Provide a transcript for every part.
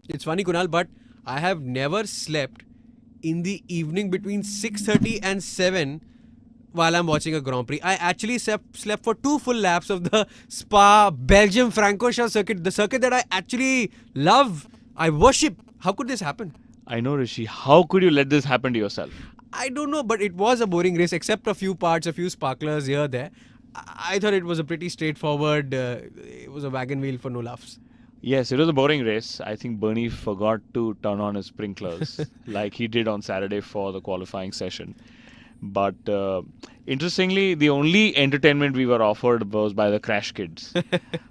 It's funny, Kunal, but I have never slept in the evening between 6:30 and 7 while I'm watching a Grand Prix. I actually slept for 2 full laps of the Spa Belgium Francorchamps circuit, the circuit that I actually love. I worship. How could this happen? I know, Rishi. How could you let this happen to yourself? I don't know, but it was a boring race, except a few parts, a few sparklers here, there. I thought it was a pretty straightforward. It was a wagon wheel for no laughs. Yes, it was a boring race. I think Bernie forgot to turn on his sprinklers like he did on Saturday for the qualifying session. But interestingly, the only entertainment we were offered was by the Crash Kids.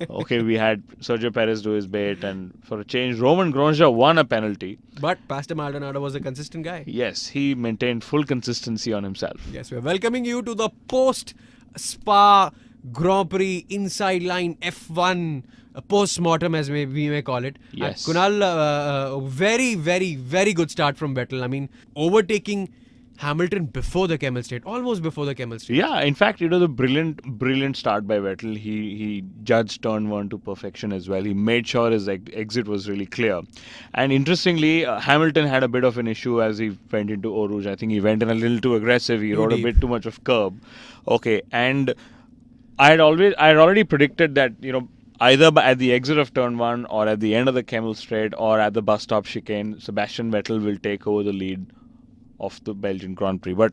Okay, we had Sergio Perez do his bit, and for a change, Roman Grosjean won a penalty. But Pastor Maldonado was a consistent guy. Yes, he maintained full consistency on himself. Yes, we're welcoming you to the post Spa Grand Prix inside line F1 post-mortem, as we may call it. Yes. Kunal, very, very, very good start from Vettel. I mean, overtaking Hamilton before the Kemmel Straight, almost before the Kemmel Straight. Yeah, in fact, it was a brilliant start by Vettel. He judged turn one to perfection as well. He made sure his exit was really clear. And interestingly, Hamilton had a bit of an issue as he went into Eau Rouge. I think he went in a little too aggressive. He rode a bit too much of curb. Okay, and I had already predicted that, either at the exit of turn one or at the end of the Kemmel Straight or at the bus stop chicane, Sebastian Vettel will take over the lead of the Belgian Grand Prix. But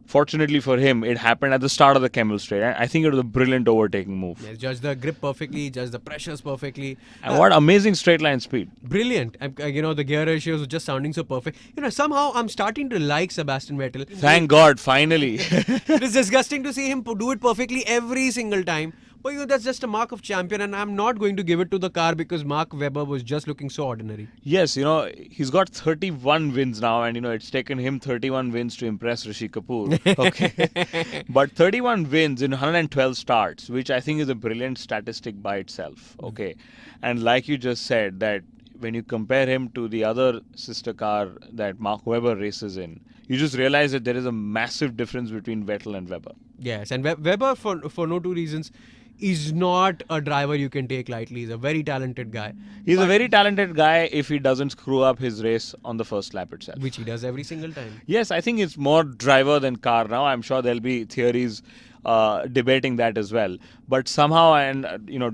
fortunately for him, it happened at the start of the Kemmel Straight. And I think it was a brilliant overtaking move. Yes, judged the grip perfectly, judged the pressures perfectly. And what amazing straight line speed. Brilliant. The gear ratios were just sounding so perfect. Somehow I'm starting to like Sebastian Vettel. Thank God, finally. It's disgusting to see him do it perfectly every single time. But that's just a mark of champion, and I'm not going to give it to the car because Mark Webber was just looking so ordinary. Yes, he's got 31 wins now, and it's taken him 31 wins to impress Rishi Kapoor. Okay. But 31 wins in 112 starts, which I think is a brilliant statistic by itself. Okay. And like you just said, that when you compare him to the other sister car that Mark Webber races in, you just realize that there is a massive difference between Vettel and Webber. Yes, and Webber, for no two reasons, is not a driver you can take lightly. He's a very talented guy. He's a very talented guy if he doesn't screw up his race on the first lap itself. Which he does every single time. Yes, I think it's more driver than car now. I'm sure there'll be theories debating that as well. But somehow, and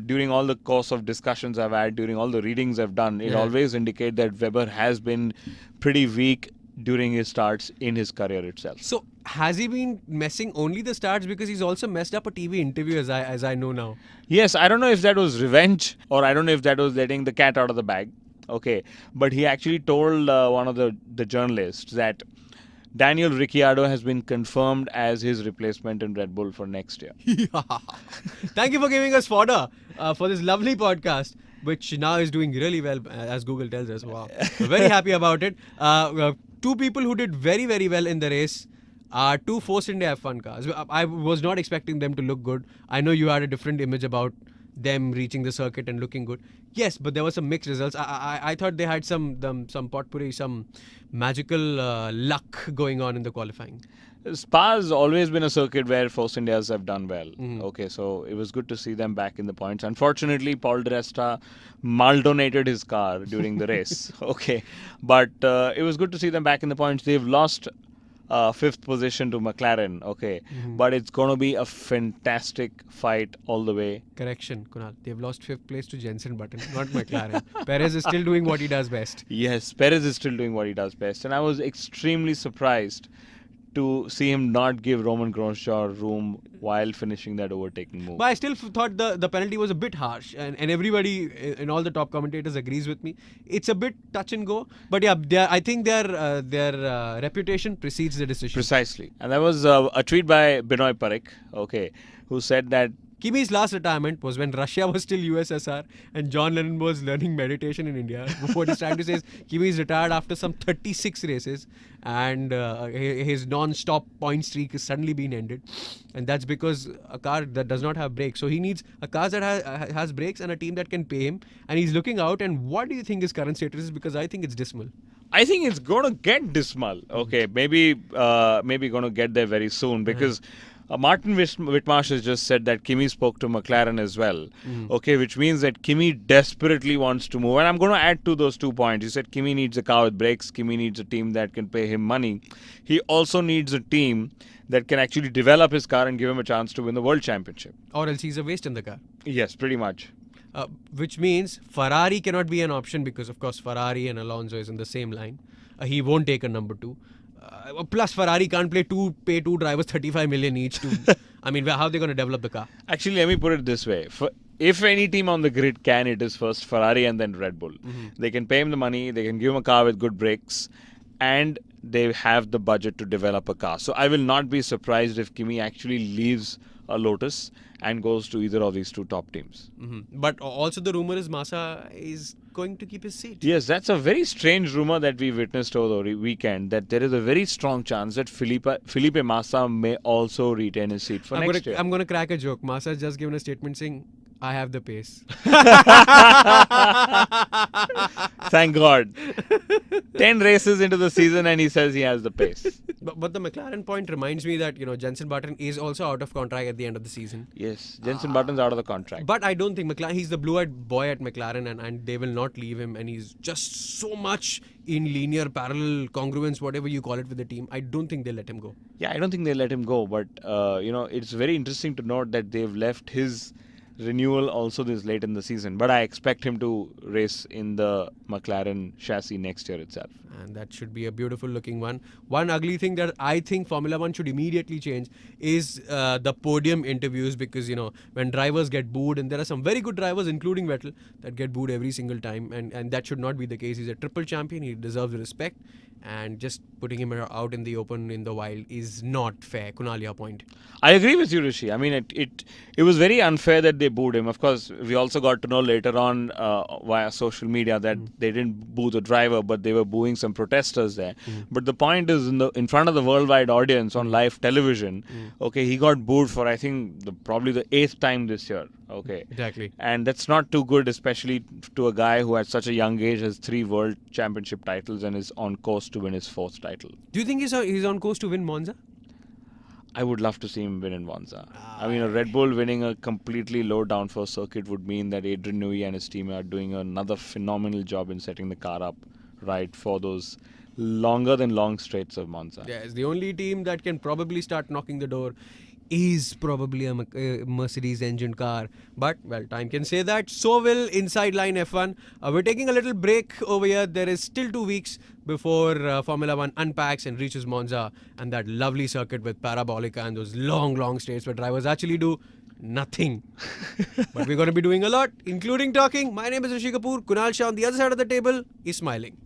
during all the course of discussions I've had, during all the readings I've done, it always indicates that Webber has been pretty weak during his starts in his career itself. So has he been messing only the starts, because he's also messed up a TV interview as I know now? Yes, I don't know if that was revenge or I don't know if that was letting the cat out of the bag. Okay, but he actually told one of the journalists that Daniel Ricciardo has been confirmed as his replacement in Red Bull for next year. Thank you for giving us fodder for this lovely podcast, which now is doing really well, as Google tells us. Wow. We're very happy about it. Two people who did very, very well in the race are two Force India F1 cars. I was not expecting them to look good. I know you had a different image about them reaching the circuit and looking good. Yes, but there were some mixed results. I thought they had some potpourri, some magical luck going on in the qualifying. Spa has always been a circuit where Force Indias have done well. Okay, so it was good to see them back in the points. Unfortunately, Paul di Resta maldonated his car during the race. Okay, but it was good to see them back in the points. They've lost fifth position to McLaren. Okay, but it's going to be a fantastic fight all the way. Correction, Kunal. They've lost fifth place to Jenson Button, not McLaren. Perez is still doing what he does best. Yes, Perez is still doing what he does best. And I was extremely surprised to see him not give Roman Grosjean room while finishing that overtaking move. But I still thought the penalty was a bit harsh, and everybody in all the top commentators agrees with me. It's a bit touch and go, but yeah, I think their reputation precedes the decision. Precisely. And that was a tweet by Binoy Parekh, okay, who said that Kimi's last retirement was when Russia was still USSR and John Lennon was learning meditation in India. What he's trying to say is Kimi is retired after some 36 races, and his non-stop point streak has suddenly been ended. And that's because a car that does not have brakes. So he needs a car that has brakes and a team that can pay him. And he's looking out. And what do you think his current status is? Because I think it's dismal. I think it's going to get dismal. Okay, maybe going to get there very soon, because Martin Whitmarsh has just said that Kimi spoke to McLaren as well. Okay, which means that Kimi desperately wants to move. And I'm going to add to those 2 points. He said Kimi needs a car with brakes. Kimi needs a team that can pay him money. He also needs a team that can actually develop his car and give him a chance to win the World Championship. Or else he's a waste in the car. Yes, pretty much. Which means Ferrari cannot be an option because, of course, Ferrari and Alonso is in the same line. He won't take a number 2. Plus, Ferrari can't pay two drivers 35 million each to. I mean, how are they going to develop the car? Actually, let me put it this way. If any team on the grid can, it is first Ferrari and then Red Bull. They can pay him the money, they can give him a car with good brakes, and they have the budget to develop a car. So I will not be surprised if Kimi actually leaves a Lotus and goes to either of these 2 top teams. But also the rumor is Massa is going to keep his seat. Yes, that's a very strange rumor that we witnessed over the weekend, that there is a very strong chance that Felipe Massa may also retain his seat for next year. I'm going to crack a joke. Massa has just given a statement saying, I have the pace. Thank God. 10 races into the season and he says he has the pace. But the McLaren point reminds me that, Jenson Button is also out of contract at the end of the season. Yes, Jenson Button's out of the contract. But I don't think he's the blue-eyed boy at McLaren and they will not leave him. And he's just so much in linear, parallel, congruence, whatever you call it with the team. I don't think they'll let him go. Yeah, I don't think they'll let him go. But, it's very interesting to note that they've left his renewal also this late in the season. But I expect him to race in the McLaren chassis next year itself. And that should be a beautiful looking one. One ugly thing that I think Formula 1 should immediately change is the podium interviews, because, when drivers get booed, and there are some very good drivers, including Vettel, that get booed every single time. And that should not be the case. He's a triple champion. He deserves respect. And just putting him out in the open, in the wild, is not fair. Kunal, your point. I agree with you, Rishi. I mean, it was very unfair that they booed him. Of course, we also got to know later on via social media that they didn't boo the driver, but they were booing some protesters there. But the point is, in front of the worldwide audience on live television, okay, he got booed for, I think, probably the 8th time this year. Okay. Exactly. And that's not too good, especially to a guy who at such a young age has 3 world championship titles and is on course to win his 4th title. Do you think he's on course to win Monza? I would love to see him win in Monza. I mean, a Red Bull winning a completely low downforce circuit would mean that Adrian Newey and his team are doing another phenomenal job in setting the car up right for those longer than long straights of Monza. Yes, the only team that can probably start knocking the door is probably a Mercedes engine car. But, well, time can say that. So will Inside Line F1. We're taking a little break over here. There is still 2 weeks before Formula 1 unpacks and reaches Monza, and that lovely circuit with Parabolica and those long, long straights where drivers actually do nothing. But we're going to be doing a lot, including talking. My name is Rishi Kapoor. Kunal Shah on the other side of the table is smiling.